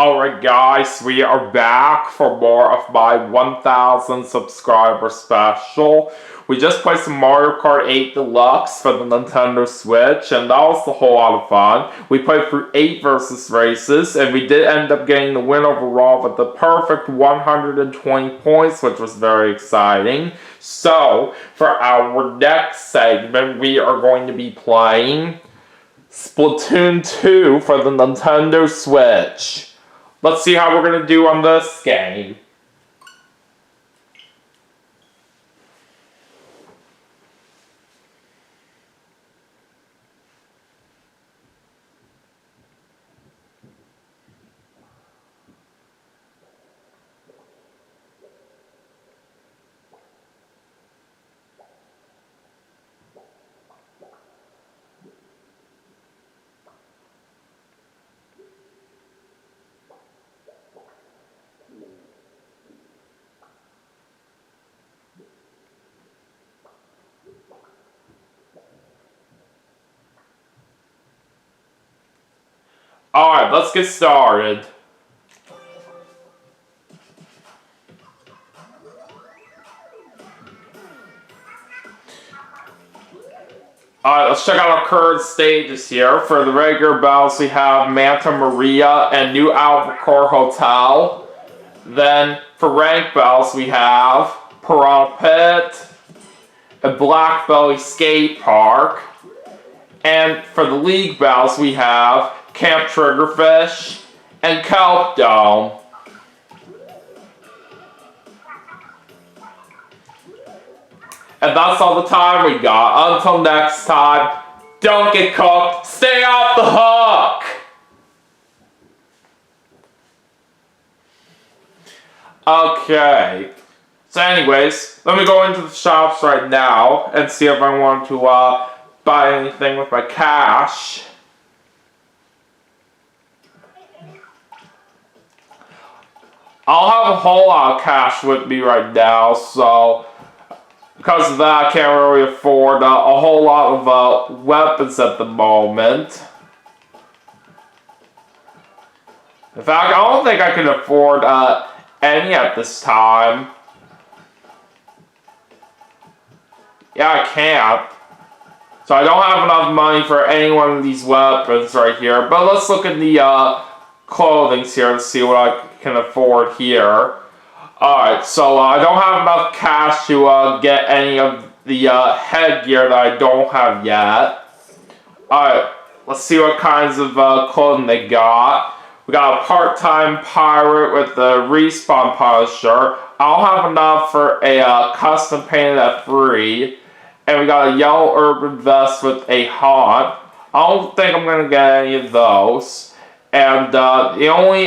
Alright guys, we are back for more of my 1000 subscriber special. We just played some Mario Kart 8 Deluxe for the Nintendo Switch, and that was a whole lot of fun. We played through 8 versus races, and we did end up getting the win overall with the perfect 120 points, which was very exciting. So, for our next segment, we are going to be playing Splatoon 2 for the Nintendo Switch. Let's see how we're going to do on this game. Alright, let's get started. Alright, let's check out our current stages here. For the regular battles, we have Manta Maria and New Albacore Hotel. Then, for rank battles, we have Piranha Pit, and Black Belly Skate Park. And for the league battles, we have Camp Triggerfish and Kelp Dome. And that's all the time we got. Until next time, don't get cooked, stay off the hook! Okay. So anyways, let me go into the shops right now and see if I want to buy anything with my cash. I'll have a whole lot of cash with me right now, so because of that, I can't really afford a whole lot of weapons at the moment. In fact, I don't think I can afford any at this time. Yeah, I can't. So I don't have enough money for any one of these weapons right here. But let's look at the clothing here to see what I can afford here. Alright, so I don't have enough cash to get any of the headgear that I don't have yet. Alright, let's see what kinds of clothing they got. We got a part-time pirate with the Respawn pilot shirt. I don't have enough for a custom painted F3. And we got a yellow urban vest with a haunt. I don't think I'm going to get any of those. And the only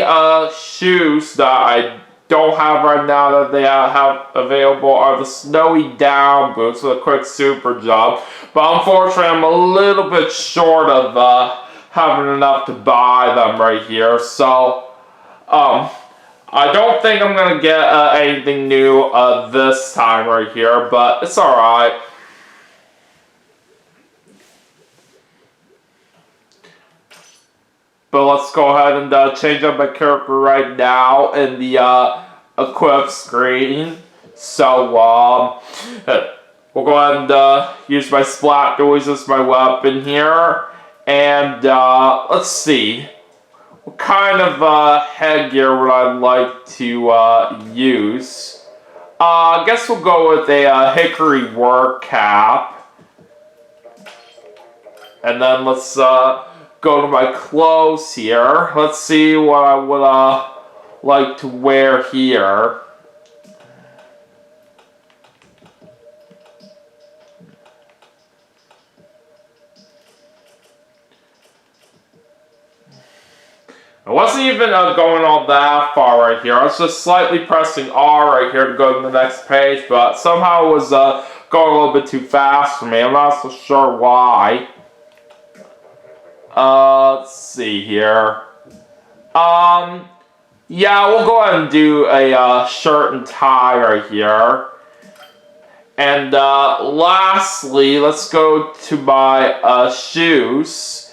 shoes that I don't have right now that they have available are the snowy down boots with a quick super jump. But unfortunately, I'm a little bit short of having enough to buy them right here. So, I don't think I'm going to get anything new this time right here, but it's alright. But let's go ahead and change up my character right now in the equip screen. So, we'll go ahead and use my Splat Toys as my weapon here. And let's see. What kind of headgear would I like to use? I guess we'll go with a hickory work cap. And then let's go to my clothes here. Let's see what I would like to wear here. I wasn't even going all that far right here. I was just slightly pressing R right here to go to the next page, but somehow it was going a little bit too fast for me. I'm not so sure why. Let's see here. Yeah, we'll go ahead and do a shirt and tie right here. And lastly, let's go to my shoes.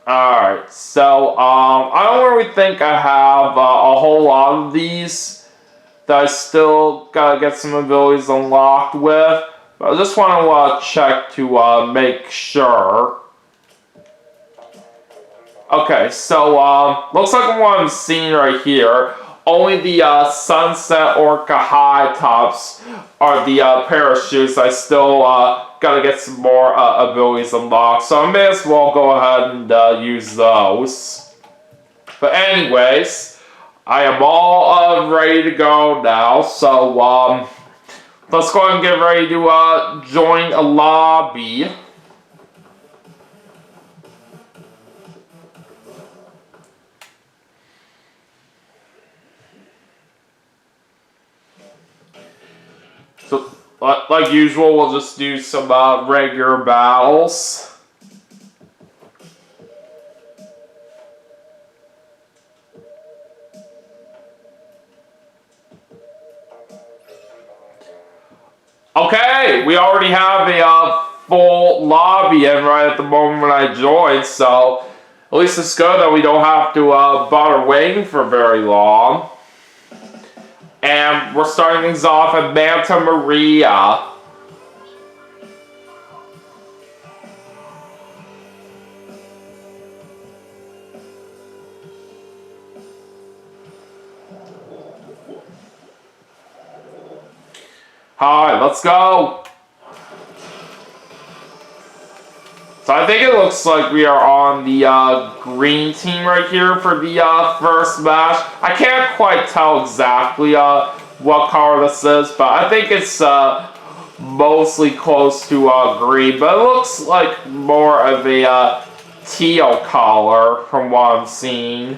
Alright, so, I don't really think I have a whole lot of these that I still gotta get some abilities unlocked with. But I just want to check to make sure. Okay, so, looks like what I'm seeing right here, only the Sunset Orca High Tops are the parachutes. I still gotta get some more abilities unlocked, so I may as well go ahead and use those. But anyways, I am all ready to go now, so let's go ahead and get ready to join a lobby. So, like usual, we'll just do some regular battles. Okay, we already have a full lobby in right at the moment when I joined, so at least it's good that we don't have to bother waiting for very long. And we're starting things off at Manta Maria. Alright, let's go. So I think it looks like we are on the green team right here for the first match. I can't quite tell exactly what color this is, but I think it's mostly close to green. But it looks like more of a teal color from what I'm seeing.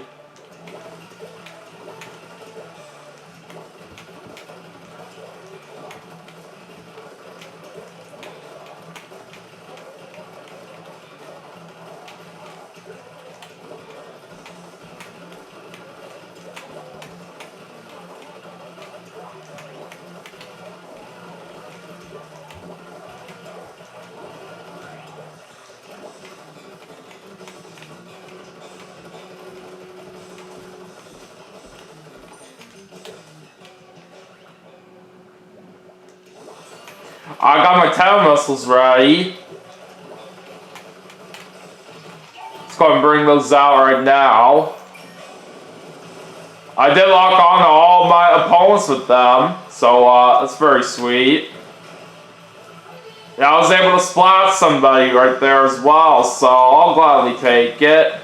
I got my tail missiles ready. Let's go ahead and bring those out right now. I did lock on to all my opponents with them, so that's very sweet. Yeah, I was able to splat somebody right there as well, so I'll gladly take it.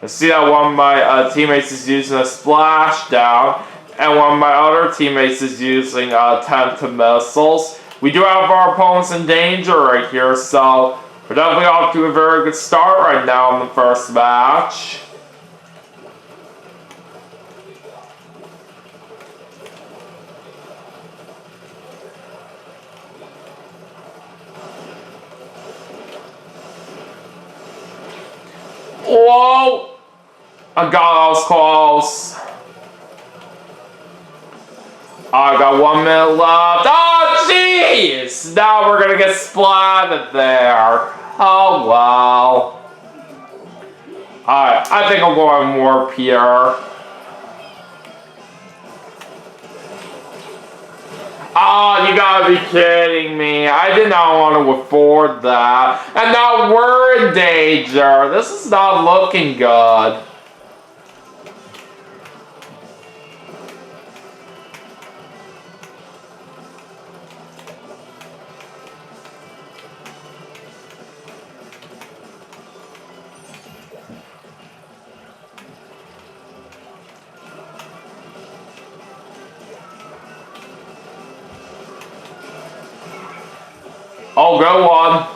I see that one of my teammates is using a splashdown, and one of my other teammates is using Tenta missiles. We do have our opponents in danger right here, so we're definitely off to a very good start right now in the first match. Whoa! I got us close. I got 1 minute left. Oh, jeez! Now we're gonna get splatted there. Oh, well. Alright, I think I'll go on warp here. Oh, you gotta be kidding me. I did not want to afford that. And now we're in danger. This is not looking good. Oh, go on.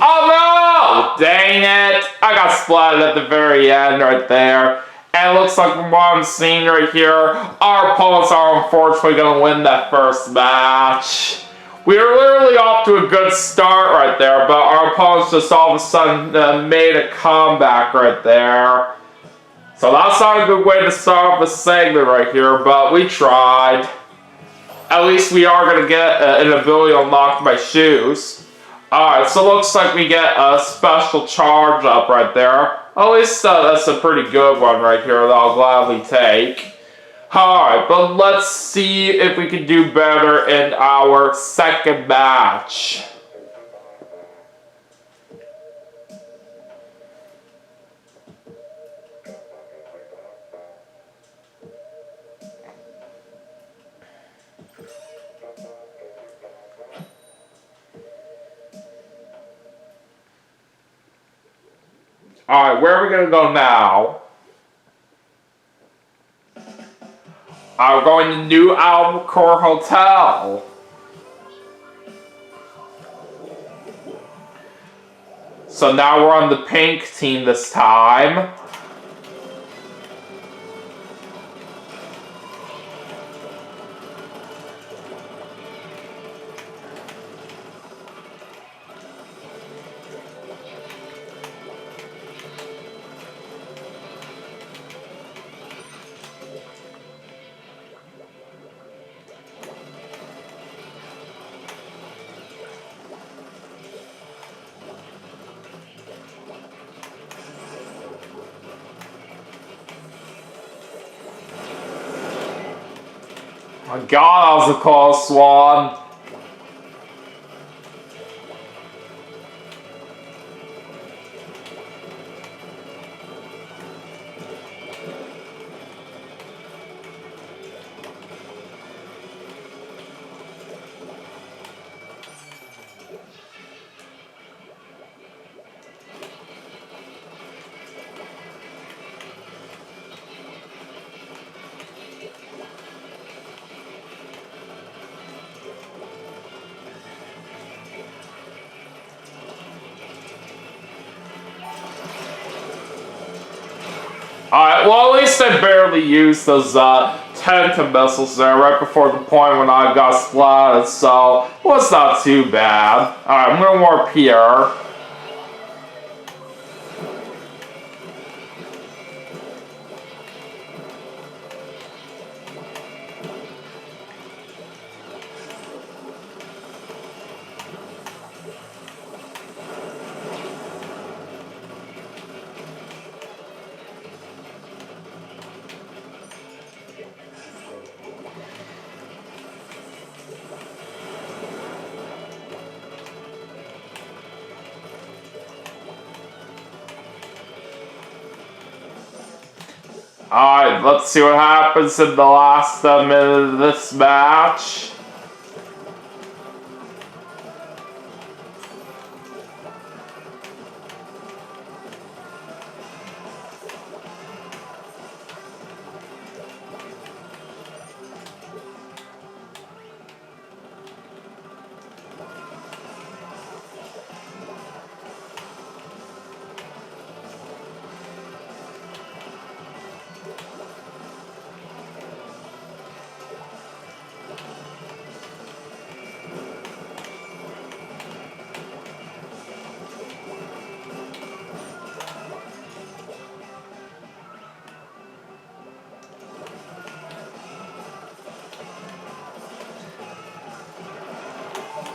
Oh no! Dang it! I got splatted at the very end right there. And it looks like from what I'm seeing right here, our opponents are unfortunately going to win that first match. We were literally off to a good start right there, but our opponents just all of a sudden made a comeback right there. So that's not a good way to start off a segment right here, but we tried. At least we are going to get an ability unlocked by shoes. Alright, so looks like we get a special charge up right there. At least that's a pretty good one right here that I'll gladly take. Alright, but let's see if we can do better in our second match. Alright, where are we going to go now? We're going to New Albacore Hotel. So now we're on the pink team this time. My God, that was a close one. Alright, well at least I barely used those tentative missiles there right before the point when I got splatted, so well, it's not too bad. Alright, I'm gonna warp here. Alright, let's see what happens in the last minute of this match.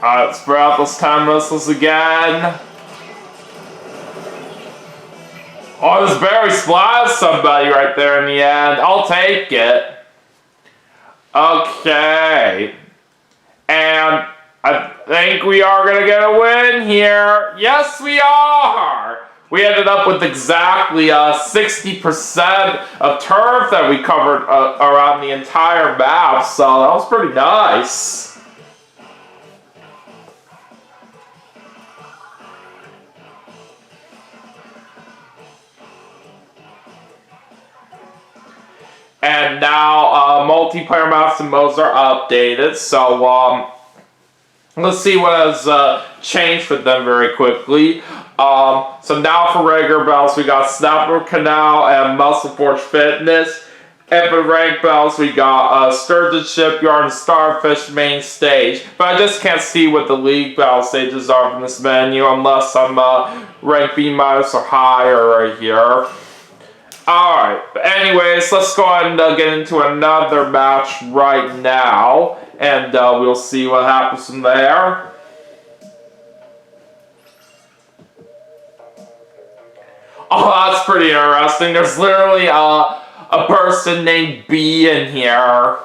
Alright, let's spread out those time missiles again. Oh, this Barry splatted somebody right there in the end. I'll take it. Okay. And I think we are going to get a win here. Yes, we are. We ended up with exactly 60% of turf that we covered around the entire map, so that was pretty nice. And now multiplayer maps and modes are updated, so let's see what has changed with them very quickly. So now for regular battles, we got Snapper Canal and Muscle Forge Fitness. And for ranked battles, we got Sturgeon Shipyard and Starfish Main Stage. But I just can't see what the League battle stages are from this menu unless I'm ranked B- or higher right here. Alright, but anyways, let's go ahead and get into another match right now, and we'll see what happens from there. Oh, that's pretty interesting. There's literally a person named B in here.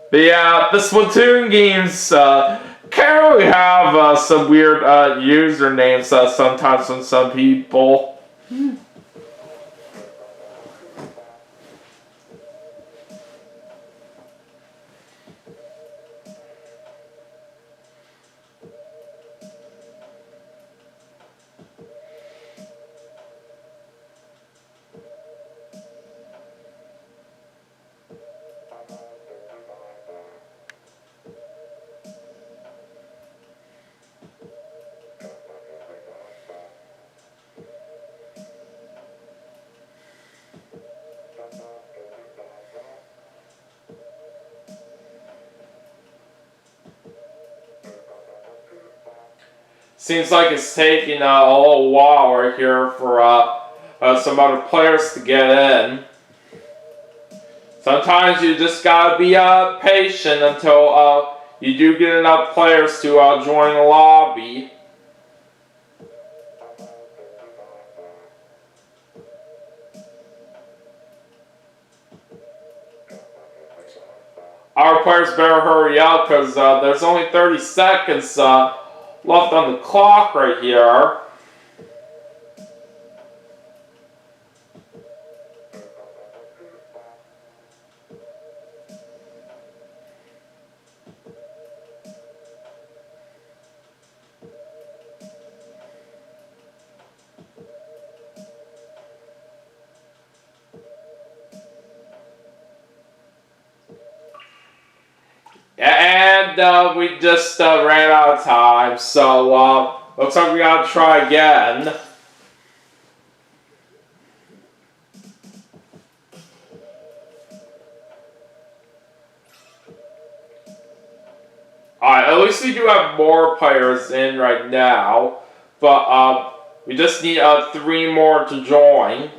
But yeah, the Splatoon games can really have some weird usernames sometimes from some people. Seems like it's taking a little while right here for some other players to get in. Sometimes you just gotta be patient until you do get enough players to join the lobby. Our players better hurry up because there's only 30 seconds left on the clock right here. And we just ran out of time, so looks like we gotta try again. Alright, at least we do have more players in right now, but we just need 3 more to join.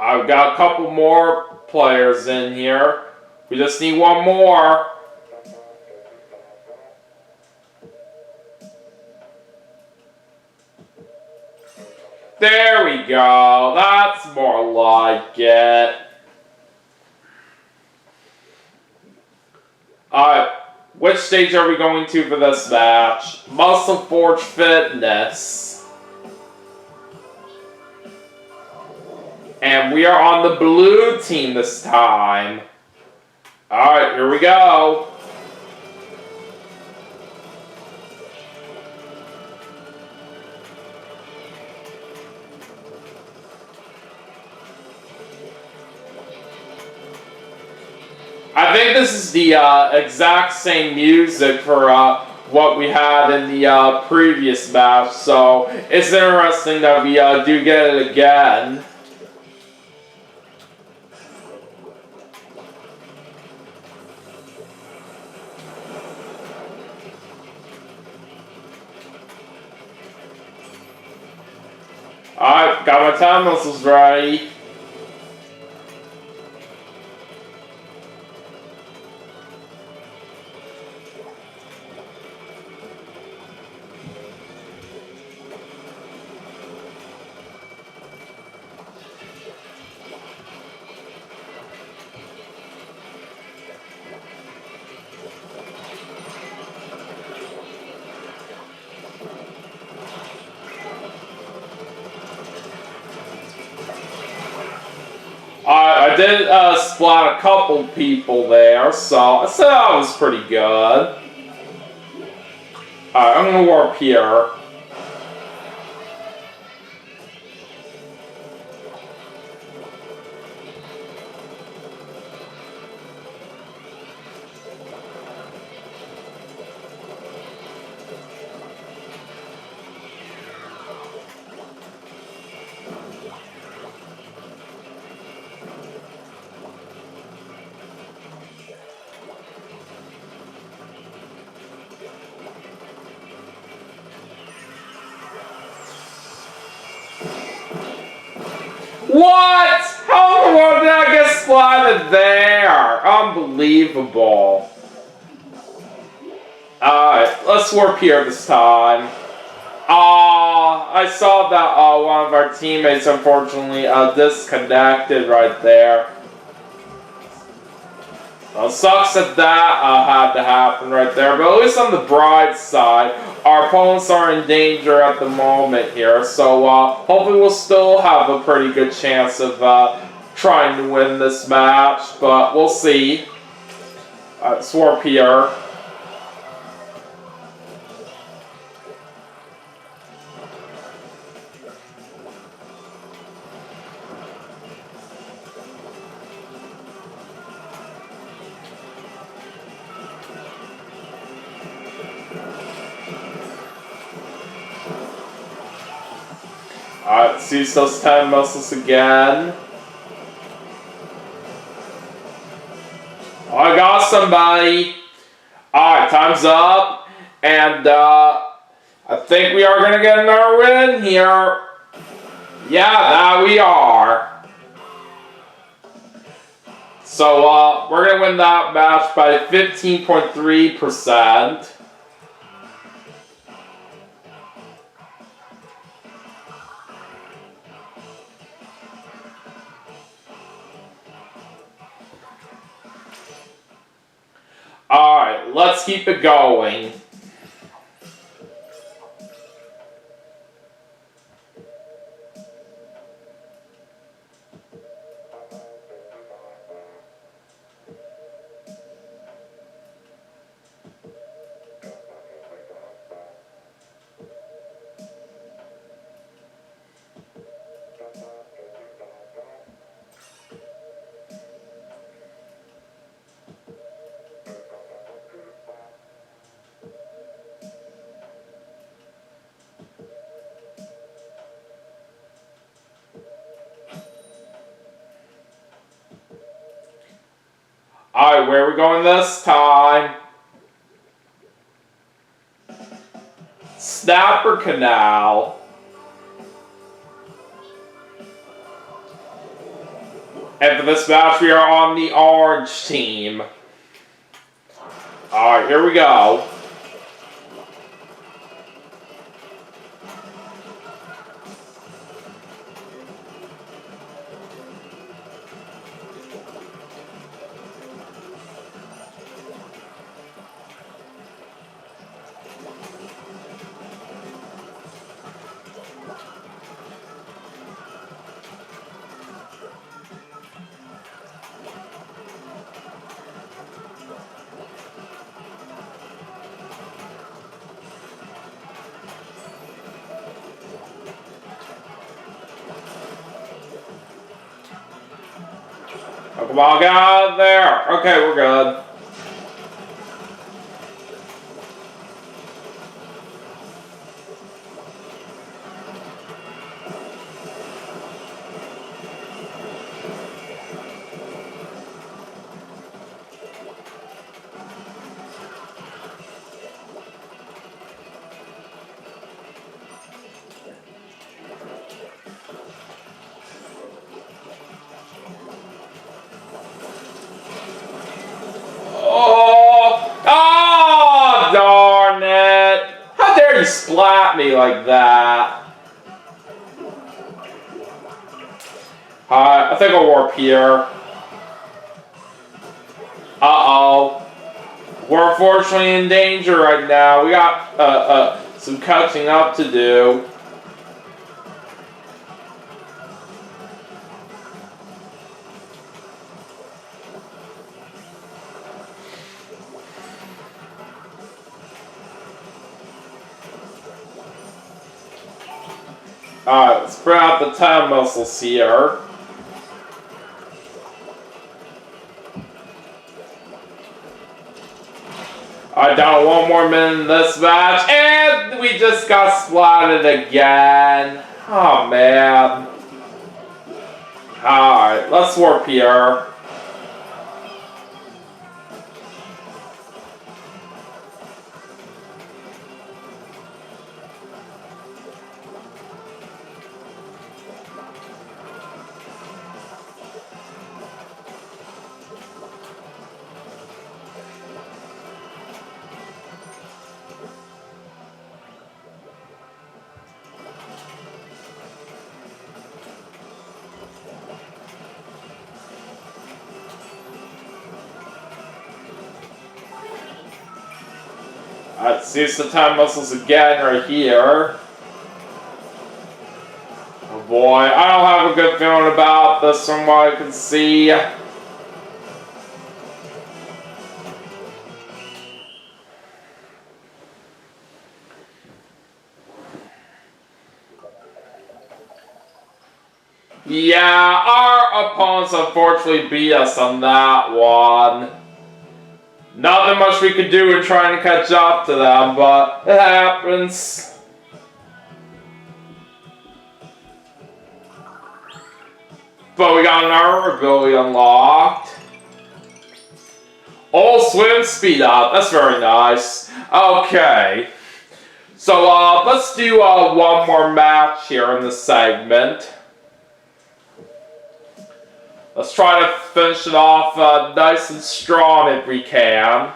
I've got a couple more players in here. We just need 1 more. There we go. That's more like it. Alright, which stage are we going to for this match? Muscle Forge Fitness. And we are on the blue team this time. Alright, here we go. I think this is the exact same music for what we had in the previous match, so it's interesting that we do get it again. Alright, got my time missiles ready. I did splat a couple people there, so I said that was pretty good. Alright, I'm gonna warp here. What? How in the world did I get splatted there? Unbelievable. Alright, let's warp here this time. I saw that one of our teammates unfortunately disconnected right there. Well, sucks that had to happen right there, but at least on the bright side, our opponents are in danger at the moment here, so hopefully we'll still have a pretty good chance of trying to win this match, but we'll see. Let's warp here. Alright, let's use those 10 missiles again. Oh, I got somebody. Alright, time's up. And I think we are going to get another win here. Yeah, that we are. So we're going to win that match by 15.3%. Alright, let's keep it going. Alright, where are we going this time? Snapper Canal. And for this match, we are on the orange team. Alright, here we go. Oh, come on, get out of there. Okay, we're good. Splat me like that. I think I'll warp here. Uh-oh. We're unfortunately in danger right now. We got some catching up to do. Alright, let's bring out the 10 missiles here. I down 1 more minute in this match, and we just got splatted again. Oh man. Alright, let's warp here. Let's use the 10 missiles again right here. Oh boy, I don't have a good feeling about this from what I can see. Yeah, our opponents unfortunately beat us on that one. Nothing much we could do in trying to catch up to them, but it happens. But we got another ability unlocked. Oh, swim speed up. That's very nice. Okay. So, let's do one more match here in this segment. Let's try to finish it off nice and strong if we can.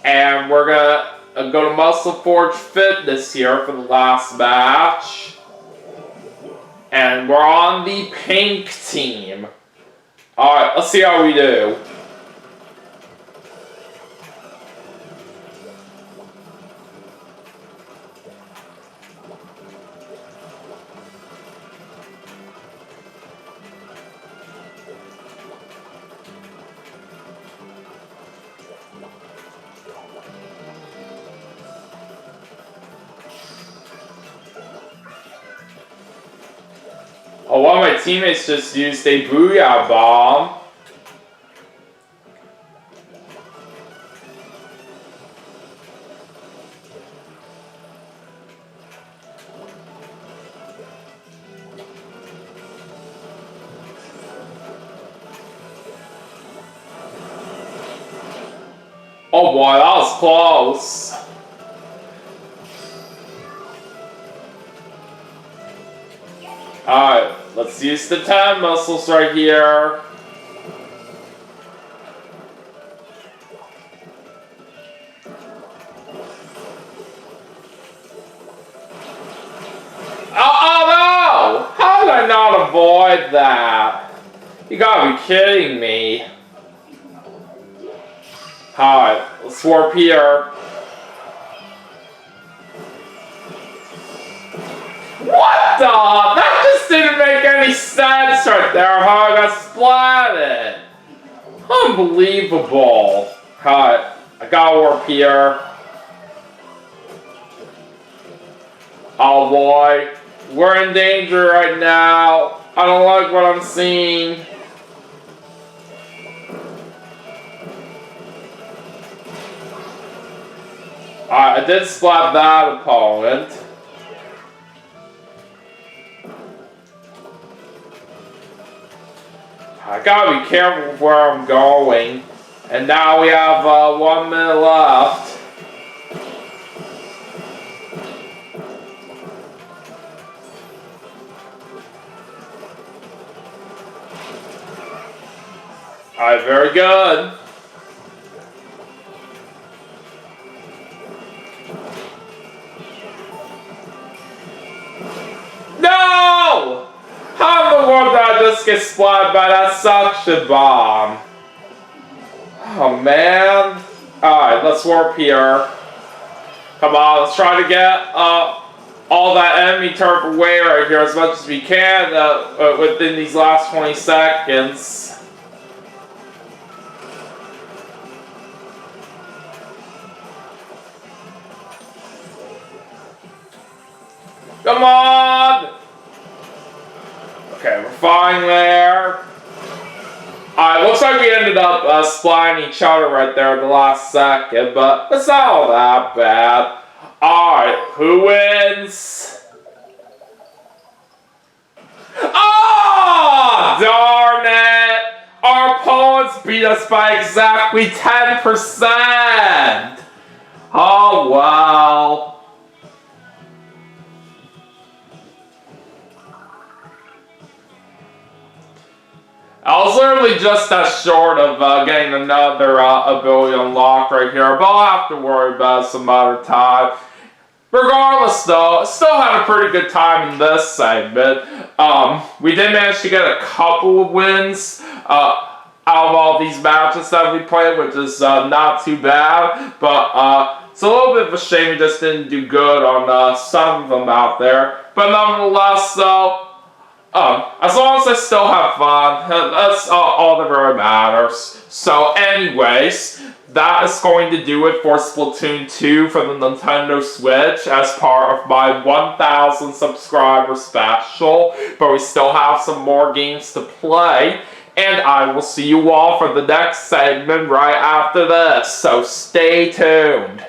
And we're gonna go to Muscle Forge Fitness here for the last match. And we're on the pink team. Alright, let's see how we do. Oh, one of my teammates just used a Booyah Bomb. Oh boy, that was close. Alright, let's use the 10 missiles right here. Oh no! How did I not avoid that? You gotta be kidding me. Alright, let's warp here. What the? That just didn't make any sense right there, how I got splatted. Unbelievable. Alright, I gotta warp here. Oh boy, we're in danger right now. I don't like what I'm seeing. Alright, I did splat that opponent. I gotta be careful with where I'm going. And now we have 1 minute left. Alright, very good. No! How in the world did I just get splatted by that suction bomb? Oh man. Alright, let's warp here. Come on, let's try to get up. all that enemy turf away right here as much as we can within these last 20 seconds. Come on! Okay, we're fine there. Alright, looks like we ended up splying each other right there at the last second, but it's not all that bad. Alright, who wins? Oh, darn it! Our opponents beat us by exactly 10%! Oh, well. I was literally just as short of getting another ability unlocked right here, but I'll have to worry about it some other time. Regardless though, still had a pretty good time in this segment. We did manage to get a couple of wins out of all these matches that we played, which is not too bad, but it's a little bit of a shame we just didn't do good on some of them out there. But nonetheless though, as long as I still have fun, that's all that really matters. So anyways, that is going to do it for Splatoon 2 for the Nintendo Switch as part of my 1,000 subscriber special. But we still have some more games to play. And I will see you all for the next segment right after this. So stay tuned.